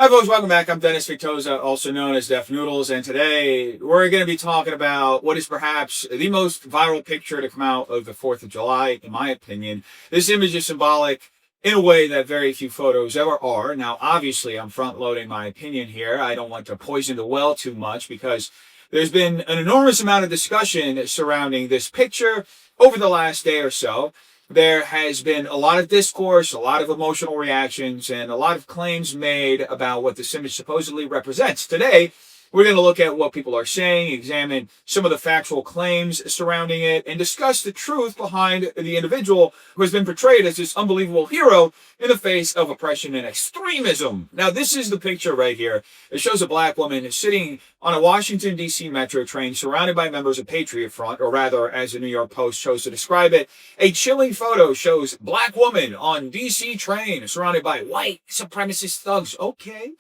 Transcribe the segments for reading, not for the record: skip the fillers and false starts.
Hi folks, welcome back. I'm Dennis Victoza, also known as Def Noodles, and today we're going to be talking about what is perhaps the most viral picture to come out of the 4th of July, in my opinion. This image is symbolic in a way that very few photos ever are. Now, obviously, I'm front-loading my opinion here. I don't want to poison the well too much because there's been an enormous amount of discussion surrounding this picture over the last day or so. There has been a lot of discourse, a lot of emotional reactions, and a lot of claims made about what this image supposedly represents. Today, we're going to look at what people are saying, examine some of the factual claims surrounding it, and discuss the truth behind the individual who has been portrayed as this unbelievable hero in the face of oppression and extremism. Now, this is the picture right here. It shows a black woman sitting on a Washington, D.C. metro train surrounded by members of Patriot Front, or rather, as the New York Post chose to describe it, a chilling photo shows black woman on D.C. train surrounded by white supremacist thugs. Okay.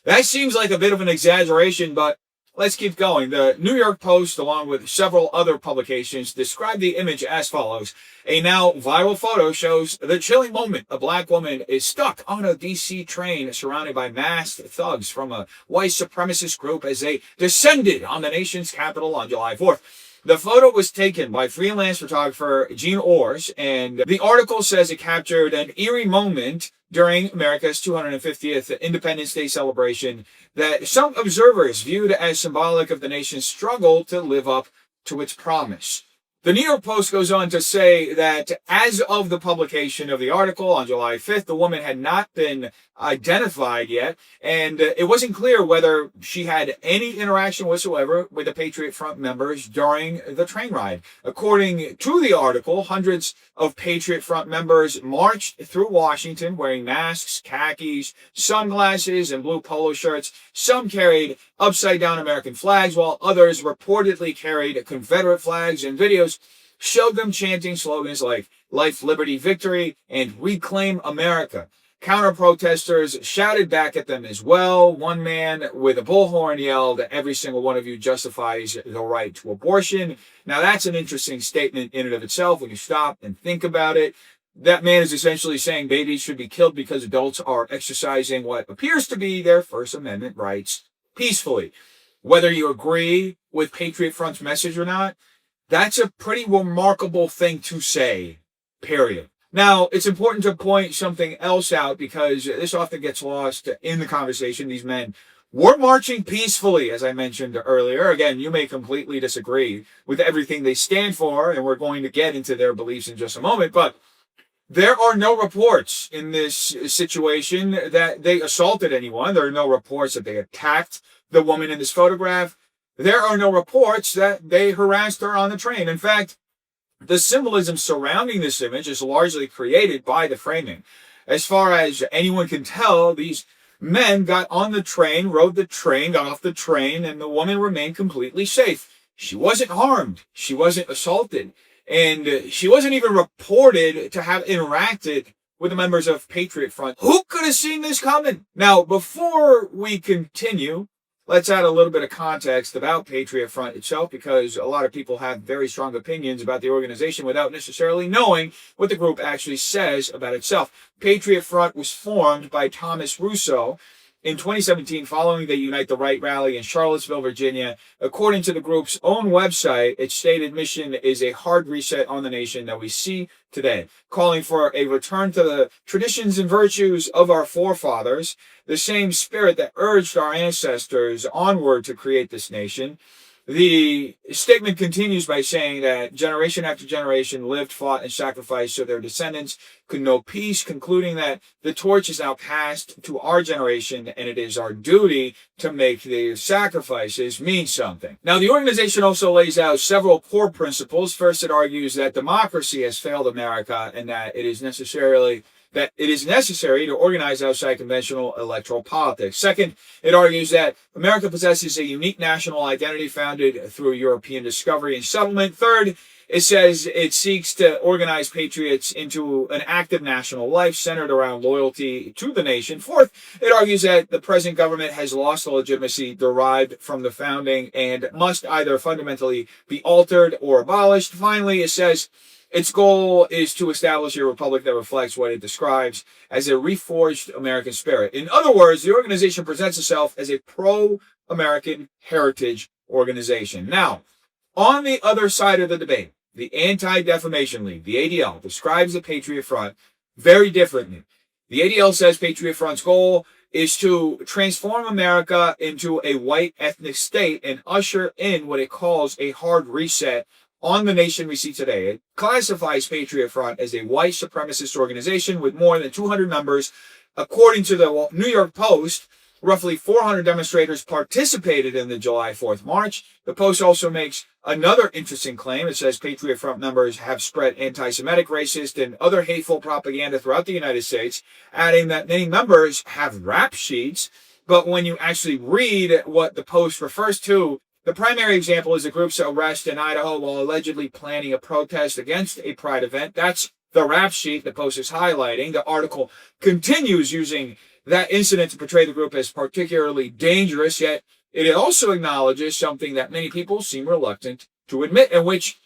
That seems like a bit of an exaggeration, but let's keep going. The New York Post, along with several other publications, describe the image as follows. A now viral photo shows the chilling moment. A black woman is stuck on a D.C. train surrounded by masked thugs from a white supremacist group as they descended on the nation's capital on July 4th. The photo was taken by freelance photographer Gene Ors, and the article says it captured an eerie moment during America's 250th Independence Day celebration that some observers viewed as symbolic of the nation's struggle to live up to its promise. The New York Post goes on to say that as of the publication of the article on July 5th, the woman had not been identified yet, and it wasn't clear whether she had any interaction whatsoever with the Patriot Front members during the train ride. According to the article, hundreds of Patriot Front members marched through Washington wearing masks, khakis, sunglasses, and blue polo shirts. Some carried upside-down American flags, while others reportedly carried Confederate flags, and videos showed them chanting slogans like Life, Liberty, Victory, and Reclaim America. Counter-protesters shouted back at them as well. One man with a bullhorn yelled, "Every single one of you justifies the right to abortion." Now, that's an interesting statement in and of itself when you stop and think about it. That man is essentially saying babies should be killed because adults are exercising what appears to be their First Amendment rights peacefully. Whether you agree with Patriot Front's message or not, that's a pretty remarkable thing to say, period. Now, it's important to point something else out because this often gets lost in the conversation. These men were marching peacefully, as I mentioned earlier. Again, you may completely disagree with everything they stand for, and we're going to get into their beliefs in just a moment, but there are no reports in this situation that they assaulted anyone. There are no reports that they attacked the woman in this photograph. There are no reports that they harassed her on the train. In fact, the symbolism surrounding this image is largely created by the framing. As far as anyone can tell, these men got on the train, rode the train, got off the train, and the woman remained completely safe. She wasn't harmed. She wasn't assaulted. And she wasn't even reported to have interacted with the members of Patriot Front. Who could have seen this coming? Now, before we continue, let's add a little bit of context about Patriot Front itself, because a lot of people have very strong opinions about the organization without necessarily knowing what the group actually says about itself. Patriot Front was formed by Thomas Russo in 2017 following the Unite the Right rally in Charlottesville, Virginia. According to the group's own website, its stated mission is a hard reset on the nation that we see today, calling for a return to the traditions and virtues of our forefathers, the same spirit that urged our ancestors onward to create this nation. The statement continues by saying that generation after generation lived, fought, and sacrificed so their descendants could know peace, concluding that the torch is now passed to our generation and it is our duty to make the sacrifices mean something. Now, the organization also lays out several core principles. First, it argues that democracy has failed America and that it is necessary to organize outside conventional electoral politics. Second, it argues that America possesses a unique national identity founded through European discovery and settlement. Third, It says it seeks to organize patriots into an active national life centered around loyalty to the nation. Fourth, it argues that the present government has lost the legitimacy derived from the founding and must either fundamentally be altered or abolished. Finally, it says its goal is to establish a republic that reflects what it describes as a reforged American spirit. In other words, the organization presents itself as a pro-American heritage organization. Now, on the other side of the debate, the Anti-Defamation League, the ADL, describes the Patriot Front very differently. The ADL says Patriot Front's goal is to transform America into a white ethnic state and usher in what it calls a hard reset on the nation we see today. It classifies Patriot Front as a white supremacist organization with more than 200 members. According to the New York Post, roughly 400 demonstrators participated in the July 4th march. The Post also makes another interesting claim. It says Patriot Front members have spread anti-Semitic, racist, and other hateful propaganda throughout the United States, adding that many members have rap sheets. But when you actually read what the Post refers to, the primary example is the group's arrest in Idaho while allegedly planning a protest against a pride event. That's the rap sheet the Post is highlighting. The article continues using that incident to portray the group as particularly dangerous, yet it also acknowledges something that many people seem reluctant to admit, in which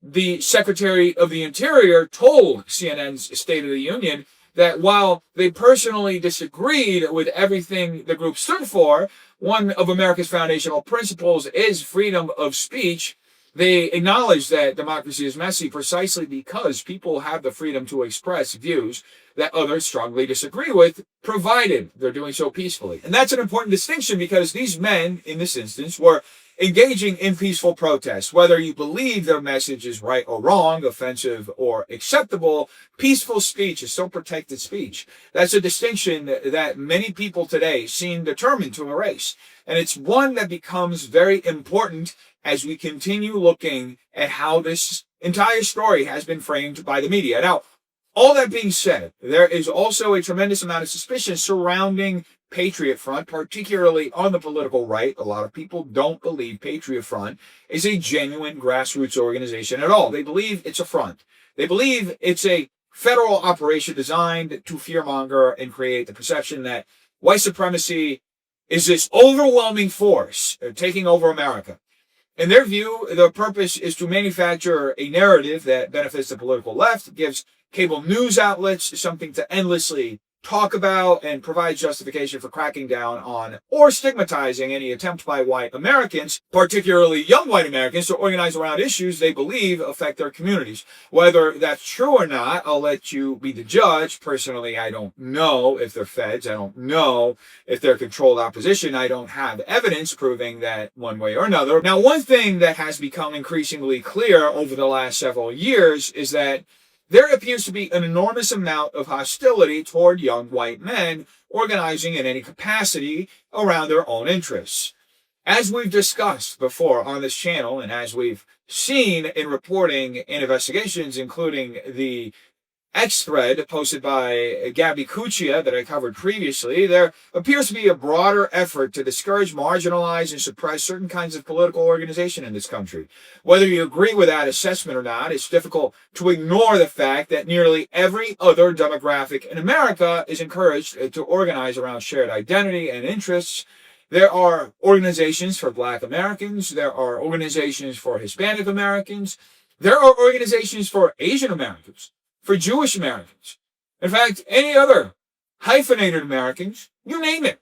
the Secretary of the Interior told CNN's State of the Union that while they personally disagreed with everything the group stood for, one of America's foundational principles is freedom of speech. They acknowledge that democracy is messy precisely because people have the freedom to express views that others strongly disagree with, provided they're doing so peacefully. And that's an important distinction because these men, in this instance, were engaging in peaceful protests. Whether you believe their message is right or wrong, offensive or acceptable, peaceful speech is still protected speech. That's a distinction that many people today seem determined to erase. And it's one that becomes very important as we continue looking at how this entire story has been framed by the media. Now, all that being said, there is also a tremendous amount of suspicion surrounding Patriot Front, particularly on the political right. A lot of people don't believe Patriot Front is a genuine grassroots organization at all. They believe it's a front. They believe it's a federal operation designed to fearmonger and create the perception that white supremacy is this overwhelming force taking over America. In their view, the purpose is to manufacture a narrative that benefits the political left, gives cable news outlets something to endlessly talk about, and provides justification for cracking down on or stigmatizing any attempt by white Americans, particularly young white Americans, to organize around issues they believe affect their communities. Whether that's true or not, I'll let you be the judge. Personally, I don't know if they're feds. I don't know if they're controlled opposition. I don't have evidence proving that one way or another. Now, one thing that has become increasingly clear over the last several years is that there appears to be an enormous amount of hostility toward young white men organizing in any capacity around their own interests. As we've discussed before on this channel, and as we've seen in reporting and investigations, including the X thread posted by Gabby Cuccia that I covered previously, there appears to be a broader effort to discourage, marginalize, and suppress certain kinds of political organization in this country. Whether you agree with that assessment or not, it's difficult to ignore the fact that nearly every other demographic in America is encouraged to organize around shared identity and interests. There are organizations for Black Americans. There are organizations for Hispanic Americans. There are organizations for Asian Americans, for Jewish Americans. In fact, any other hyphenated Americans, you name it.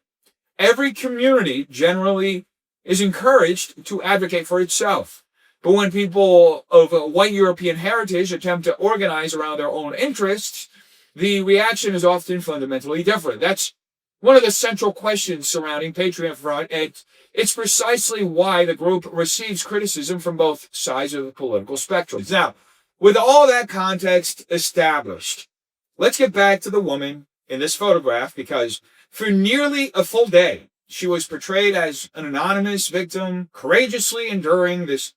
Every community generally is encouraged to advocate for itself. But when people of white European heritage attempt to organize around their own interests, the reaction is often fundamentally different. That's one of the central questions surrounding Patriot Front, and it's precisely why the group receives criticism from both sides of the political spectrum. Now, with all that context established, let's get back to the woman in this photograph, because for nearly a full day, she was portrayed as an anonymous victim, courageously enduring this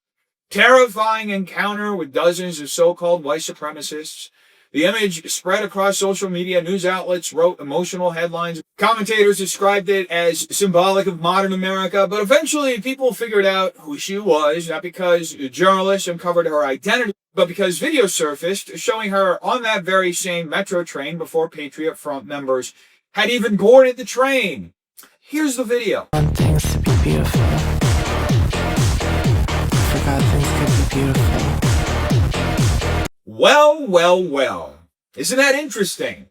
terrifying encounter with dozens of so-called white supremacists. The image spread across social media, news outlets wrote emotional headlines. Commentators described it as symbolic of modern America, but eventually people figured out who she was, not because journalists uncovered her identity, but because video surfaced showing her on that very same metro train before Patriot Front members had even boarded the train. Here's the video. I want things to be beautiful. I forgot things could be beautiful. Well, well, well. Isn't that interesting?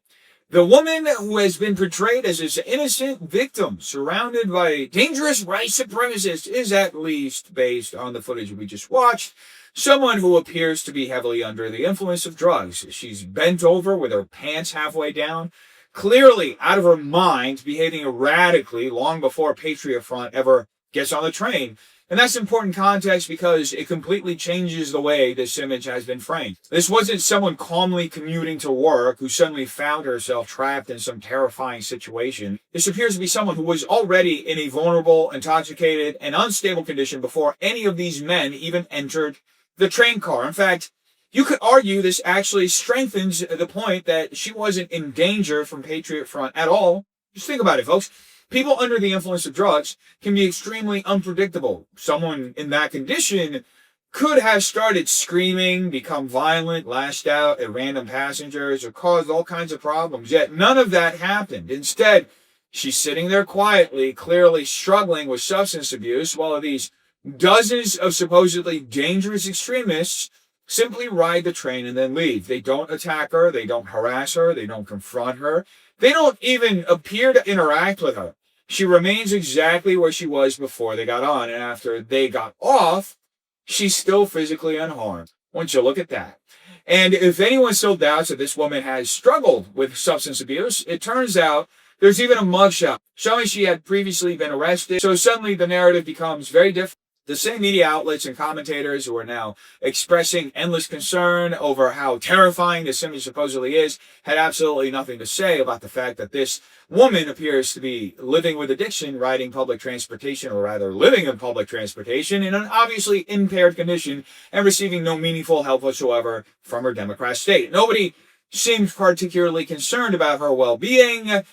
The woman who has been portrayed as this innocent victim surrounded by dangerous white supremacists is, at least based on the footage we just watched, someone who appears to be heavily under the influence of drugs. She's bent over with her pants halfway down, clearly out of her mind, behaving erratically long before Patriot Front ever gets on the train. And that's important context because it completely changes the way this image has been framed. This wasn't someone calmly commuting to work who suddenly found herself trapped in some terrifying situation. This appears to be someone who was already in a vulnerable, intoxicated, and unstable condition before any of these men even entered the train car. In fact, you could argue this actually strengthens the point that she wasn't in danger from Patriot Front at all. Just think about it, folks. People under the influence of drugs can be extremely unpredictable. Someone in that condition could have started screaming, become violent, lashed out at random passengers, or caused all kinds of problems. Yet none of that happened. Instead, she's sitting there quietly, clearly struggling with substance abuse, while these dozens of supposedly dangerous extremists simply ride the train and then leave. They don't attack her, they don't harass her, they don't confront her, they don't even appear to interact with her. She remains exactly where she was before they got on, and after they got off, she's still physically unharmed. Once you look at that. And if anyone still doubts that this woman has struggled with substance abuse, it turns out there's even a mugshot showing she had previously been arrested. So suddenly the narrative becomes very different. The same media outlets and commentators who are now expressing endless concern over how terrifying this image supposedly is had absolutely nothing to say about the fact that this woman appears to be living with addiction, riding public transportation, or rather living in public transportation in an obviously impaired condition and receiving no meaningful help whatsoever from her Democrat state. Nobody seemed particularly concerned about her well-being.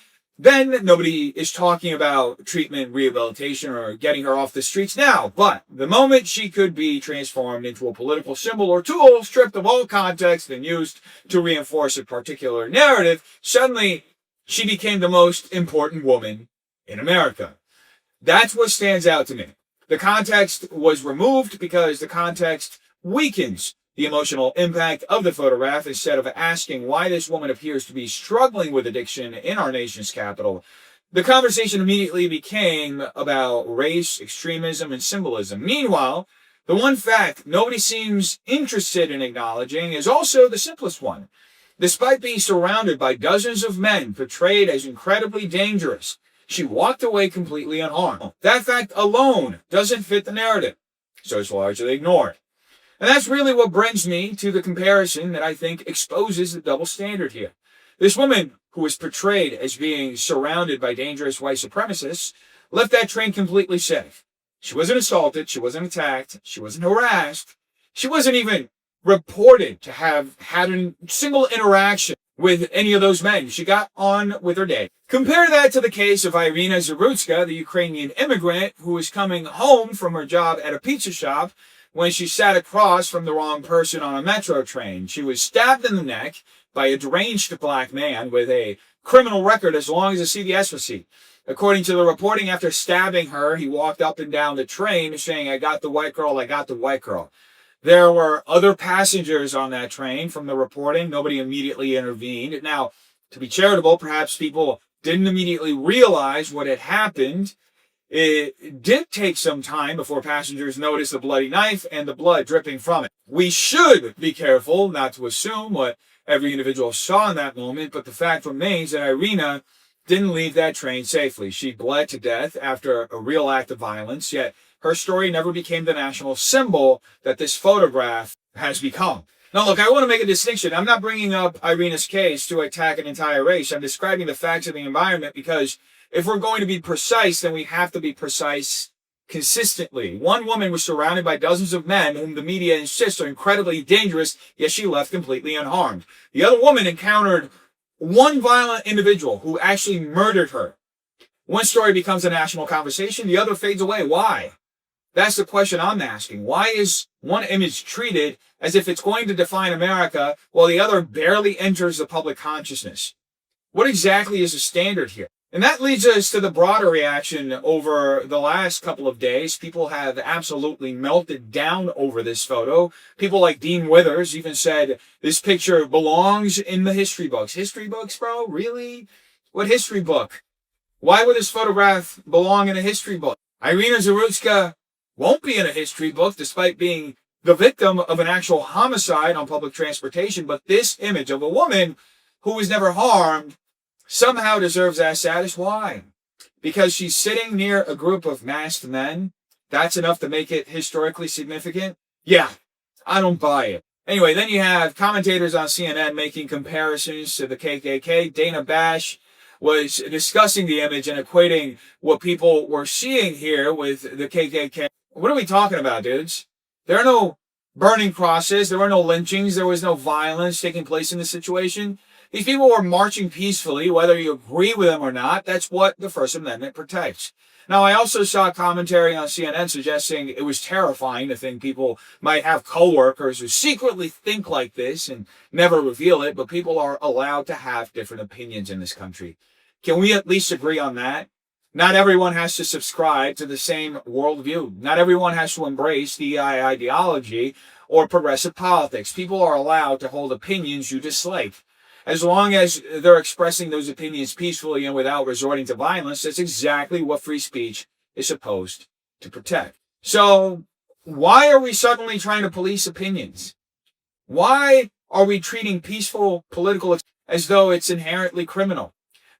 Then nobody is talking about treatment, rehabilitation, or getting her off the streets now. But the moment she could be transformed into a political symbol or tool, stripped of all context and used to reinforce a particular narrative, suddenly she became the most important woman in America. That's what stands out to me. The context was removed because the context weakens the emotional impact of the photograph. Instead of asking why this woman appears to be struggling with addiction in our nation's capital, the conversation immediately became about race, extremism, and symbolism. Meanwhile, the one fact nobody seems interested in acknowledging is also the simplest one. Despite being surrounded by dozens of men portrayed as incredibly dangerous, she walked away completely unharmed. That fact alone doesn't fit the narrative, so it's largely ignored. And that's really what brings me to the comparison that I think exposes the double standard here. This woman, who was portrayed as being surrounded by dangerous white supremacists, left that train completely safe. She wasn't assaulted, she wasn't attacked, she wasn't harassed, she wasn't even reported to have had a single interaction with any of those men. She got on with her day. Compare that to the case of Irina Zarutska, the Ukrainian immigrant who was coming home from her job at a pizza shop when she sat across from the wrong person on a metro train. She was stabbed in the neck by a deranged black man with a criminal record as long as a CVS receipt. According to the reporting, after stabbing her, he walked up and down the train saying, "I got the white girl, I got the white girl." There were other passengers on that train from the reporting. Nobody immediately intervened. Now, to be charitable, perhaps people didn't immediately realize what had happened. It did take some time before passengers noticed the bloody knife and the blood dripping from it. We should be careful not to assume what every individual saw in that moment, but the fact remains that Irina didn't leave that train safely. She bled to death after a real act of violence, yet her story never became the national symbol that this photograph has become. Now, look, I want to make a distinction. I'm not bringing up Irina's case to attack an entire race. I'm describing the facts of the environment because if we're going to be precise, then we have to be precise consistently. One woman was surrounded by dozens of men whom the media insists are incredibly dangerous, yet she left completely unharmed. The other woman encountered one violent individual who actually murdered her. One story becomes a national conversation, the other fades away. Why? That's the question I'm asking. Why is one image treated as if it's going to define America while the other barely enters the public consciousness? What exactly is the standard here? And that leads us to the broader reaction over the last couple of days. People have absolutely melted down over this photo. People like Dean Withers even said this picture belongs in the history books. History books, bro? Really? What history book? Why would this photograph belong in a history book? Irina Zarutska won't be in a history book despite being the victim of an actual homicide on public transportation. But this image of a woman who was never harmed somehow deserves that status. Why? Because she's sitting near a group of masked men. That's enough to make it historically significant? Yeah, I don't buy it. Anyway, then you have commentators on CNN making comparisons to the KKK. Dana Bash was discussing the image and equating what people were seeing here with the KKK. What are we talking about, dudes? There are no burning crosses. There were no lynchings. There was no violence taking place in this situation. These people were marching peacefully, whether you agree with them or not. That's what the First Amendment protects. Now, I also saw commentary on CNN suggesting it was terrifying to think people might have coworkers who secretly think like this and never reveal it, but people are allowed to have different opinions in this country. Can we at least agree on that? Not everyone has to subscribe to the same worldview. Not everyone has to embrace DEI ideology or progressive politics. People are allowed to hold opinions you dislike. As long as they're expressing those opinions peacefully and without resorting to violence, that's exactly what free speech is supposed to protect. So, why are we suddenly trying to police opinions? Why are we treating peaceful political as though it's inherently criminal?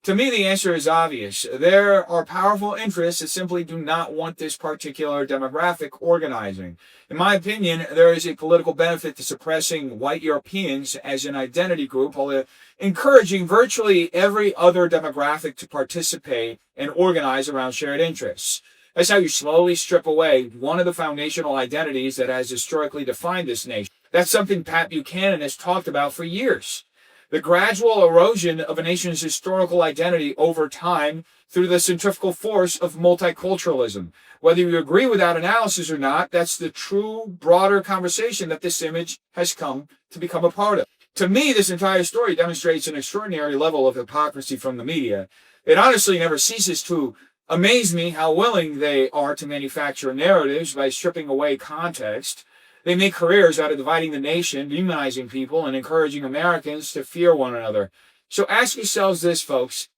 To me, the answer is obvious. There are powerful interests that simply do not want this particular demographic organizing. In my opinion, there is a political benefit to suppressing white Europeans as an identity group while encouraging virtually every other demographic to participate and organize around shared interests. That's how you slowly strip away one of the foundational identities that has historically defined this nation. That's something Pat Buchanan has talked about for years. The gradual erosion of a nation's historical identity over time through the centrifugal force of multiculturalism. Whether you agree with that analysis or not, that's the true broader conversation that this image has come to become a part of. To me, this entire story demonstrates an extraordinary level of hypocrisy from the media. It honestly never ceases to amaze me how willing they are to manufacture narratives by stripping away context. They make careers out of dividing the nation, demonizing people, and encouraging Americans to fear one another. So ask yourselves this, folks.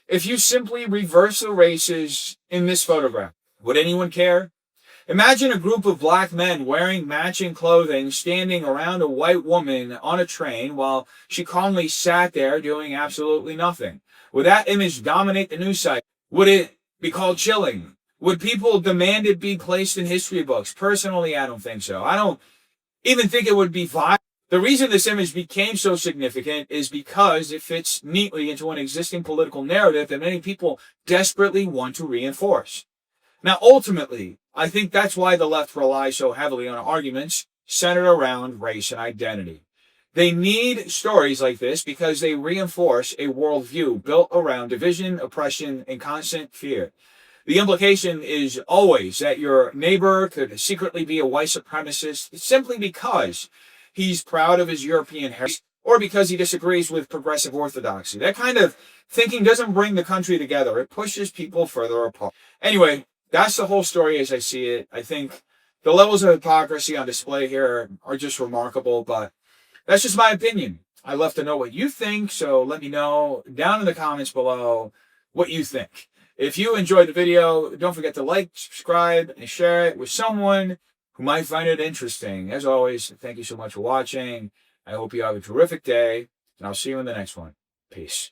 If you simply reverse the races in this photograph, would anyone care? Imagine a group of black men wearing matching clothing standing around a white woman on a train while she calmly sat there doing absolutely nothing. Would that image dominate the news cycle? Would it be called chilling? Would people demand it be placed in history books? Personally, I don't think so. I don't even think it would be violent. The reason this image became so significant is because it fits neatly into an existing political narrative that many people desperately want to reinforce. Now, ultimately, I think that's why the left relies so heavily on arguments centered around race and identity. They need stories like this because they reinforce a worldview built around division, oppression, and constant fear. The implication is always that your neighbor could secretly be a white supremacist simply because he's proud of his European heritage or because he disagrees with progressive orthodoxy. That kind of thinking doesn't bring the country together. It pushes people further apart. Anyway, that's the whole story as I see it. I think the levels of hypocrisy on display here are just remarkable, but that's just my opinion. I'd love to know what you think, so let me know down in the comments below what you think. If you enjoyed the video, don't forget to like, subscribe, and share it with someone who might find it interesting. As always, thank you so much for watching. I hope you have a terrific day, and I'll see you in the next one. Peace.